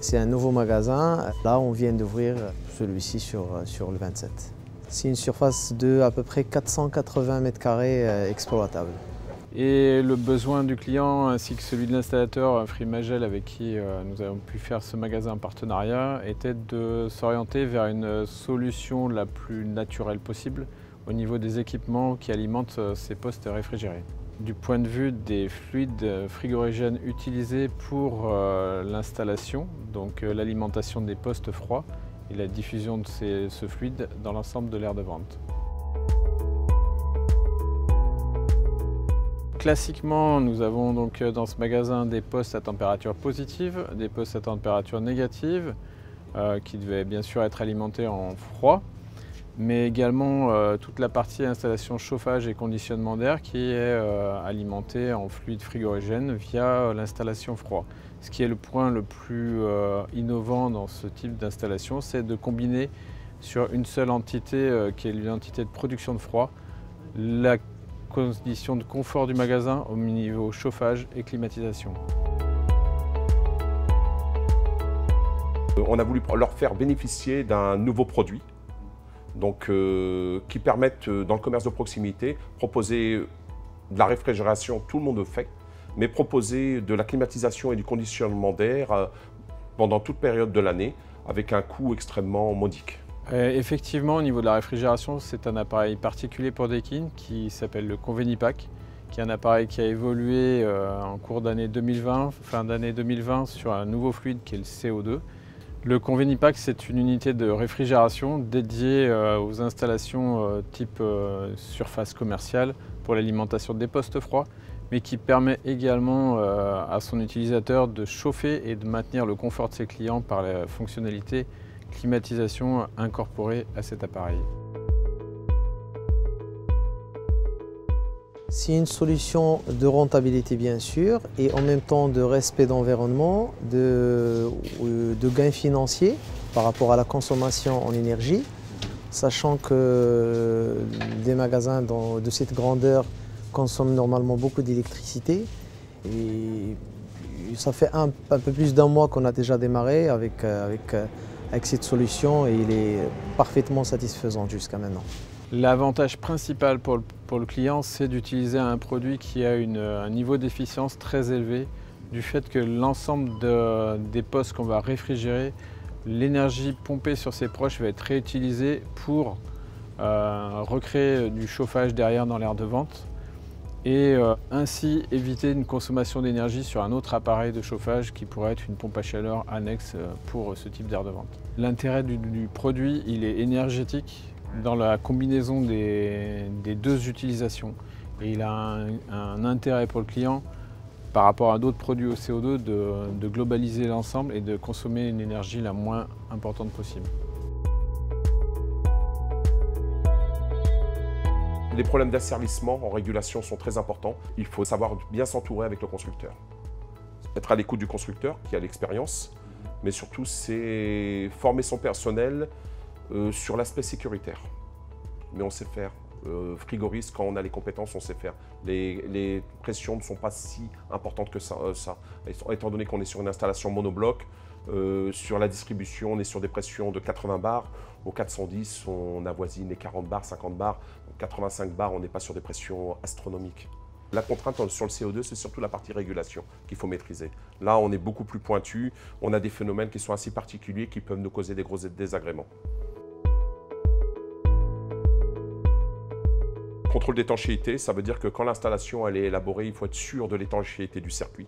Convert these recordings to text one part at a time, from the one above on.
C'est un nouveau magasin. Là, on vient d'ouvrir celui-ci sur le 27. C'est une surface de à peu près 480 m² exploitable. Et le besoin du client ainsi que celui de l'installateur Free-Magel avec qui nous avons pu faire ce magasin en partenariat était de s'orienter vers une solution la plus naturelle possible au niveau des équipements qui alimentent ces postes réfrigérés. Du point de vue des fluides frigorigènes utilisés pour l'installation, donc l'alimentation des postes froids et la diffusion de ce fluide dans l'ensemble de l'aire de vente. Classiquement, nous avons donc dans ce magasin des postes à température positive, des postes à température négative, qui devaient bien sûr être alimentés en froid, mais également toute la partie installation chauffage et conditionnement d'air qui est alimentée en fluide frigorigène via l'installation froid. Ce qui est le point le plus innovant dans ce type d'installation, c'est de combiner sur une seule entité qui est l'entité de production de froid, la conditions de confort du magasin au niveau chauffage et climatisation. On a voulu leur faire bénéficier d'un nouveau produit donc, qui permettent dans le commerce de proximité proposer de la réfrigération, tout le monde le fait, mais proposer de la climatisation et du conditionnement d'air pendant toute période de l'année avec un coût extrêmement modique. Effectivement, au niveau de la réfrigération, c'est un appareil particulier pour Daikin qui s'appelle le Convenipack, qui est un appareil qui a évolué en cours d'année 2020, fin d'année 2020, sur un nouveau fluide qui est le CO2. Le Convenipack, c'est une unité de réfrigération dédiée aux installations type surface commerciale pour l'alimentation des postes froids, mais qui permet également à son utilisateur de chauffer et de maintenir le confort de ses clients par la fonctionnalité climatisation incorporée à cet appareil. C'est une solution de rentabilité bien sûr et en même temps de respect d'environnement, de gains financiers par rapport à la consommation en énergie, sachant que des magasins de cette grandeur consomment normalement beaucoup d'électricité. Et ça fait un peu plus d'un mois qu'on a déjà démarré avec cette solution et il est parfaitement satisfaisant jusqu'à maintenant. L'avantage principal pour le client, c'est d'utiliser un produit qui a un niveau d'efficience très élevé du fait que l'ensemble des postes qu'on va réfrigérer, l'énergie pompée sur ces proches va être réutilisée pour recréer du chauffage derrière dans l'aire de vente et ainsi éviter une consommation d'énergie sur un autre appareil de chauffage qui pourrait être une pompe à chaleur annexe pour ce type d'aire de vente. L'intérêt du produit, il est énergétique dans la combinaison des deux utilisations et il a un intérêt pour le client par rapport à d'autres produits au CO2 de globaliser l'ensemble et de consommer une énergie la moins importante possible. Les problèmes d'asservissement en régulation sont très importants. Il faut savoir bien s'entourer avec le constructeur. Être à l'écoute du constructeur qui a l'expérience, mais surtout c'est former son personnel sur l'aspect sécuritaire. Mais on sait faire. Frigoriste, quand on a les compétences, on sait faire. Les pressions ne sont pas si importantes que ça. Étant donné qu'on est sur une installation monobloc, sur la distribution, on est sur des pressions de 80 bars. Au 410, on avoisine les 40 bars, 50 bars. 85 bars, on n'est pas sur des pressions astronomiques. La contrainte sur le CO2, c'est surtout la partie régulation qu'il faut maîtriser. Là, on est beaucoup plus pointu. On a des phénomènes qui sont assez particuliers qui peuvent nous causer des gros désagréments. Contrôle d'étanchéité, ça veut dire que quand l'installation elle est élaborée, il faut être sûr de l'étanchéité du circuit.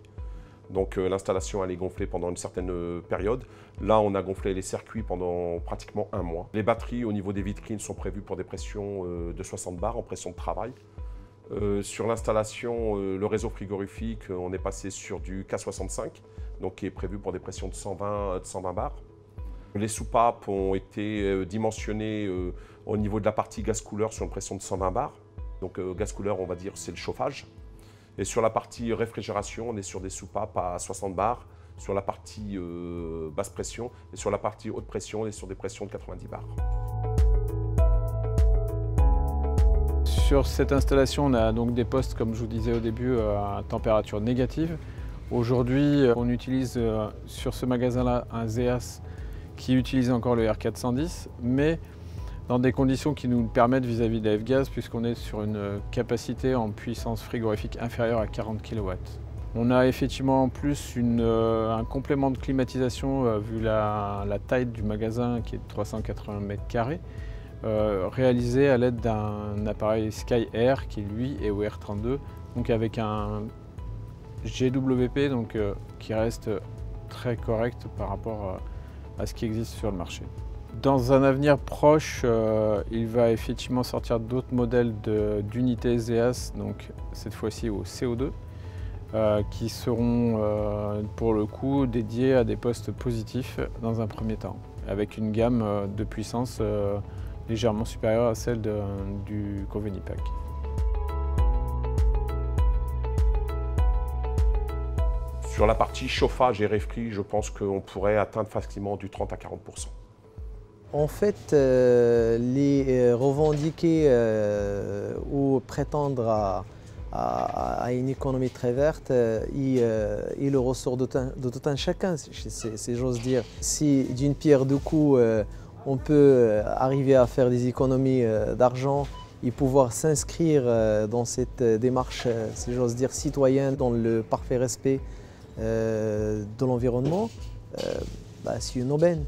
Donc l'installation elle est gonflée pendant une certaine période. Là, on a gonflé les circuits pendant pratiquement un mois. Les batteries au niveau des vitrines sont prévues pour des pressions de 60 bars en pression de travail. Sur l'installation, le réseau frigorifique, on est passé sur du K65, donc qui est prévu pour des pressions de 120 bars. Les soupapes ont été dimensionnées au niveau de la partie gaz couleur sur une pression de 120 bars. Donc gaz couleur, on va dire, c'est le chauffage. Et sur la partie réfrigération, on est sur des soupapes à 60 bars. Sur la partie basse pression et sur la partie haute pression, on est sur des pressions de 90 bars. Sur cette installation, on a donc des postes, comme je vous disais au début, à température négative. Aujourd'hui, on utilise sur ce magasin-là un ZEAS qui utilise encore le R410, mais dans des conditions qui nous permettent vis-à-vis de la F-Gaz, puisqu'on est sur une capacité en puissance frigorifique inférieure à 40 kW. On a effectivement en plus un complément de climatisation vu la taille du magasin qui est de 380 m², réalisé à l'aide d'un appareil Sky Air qui lui est au R32, donc avec un GWP qui reste très correct par rapport à ce qui existe sur le marché. Dans un avenir proche, il va effectivement sortir d'autres modèles d'unités ZEAS, donc cette fois-ci au CO2, qui seront pour le coup dédiés à des postes positifs dans un premier temps, avec une gamme de puissance légèrement supérieure à celle du Covenipack. Sur la partie chauffage et refroidi, je pense qu'on pourrait atteindre facilement du 30 à 40%. En fait, les revendiquer ou prétendre à une économie très verte, il le ressort de tout un chacun, si j'ose dire. Si d'une pierre deux coups, on peut arriver à faire des économies d'argent et pouvoir s'inscrire dans cette démarche, si j'ose dire, citoyenne, dans le parfait respect de l'environnement, c'est une aubaine.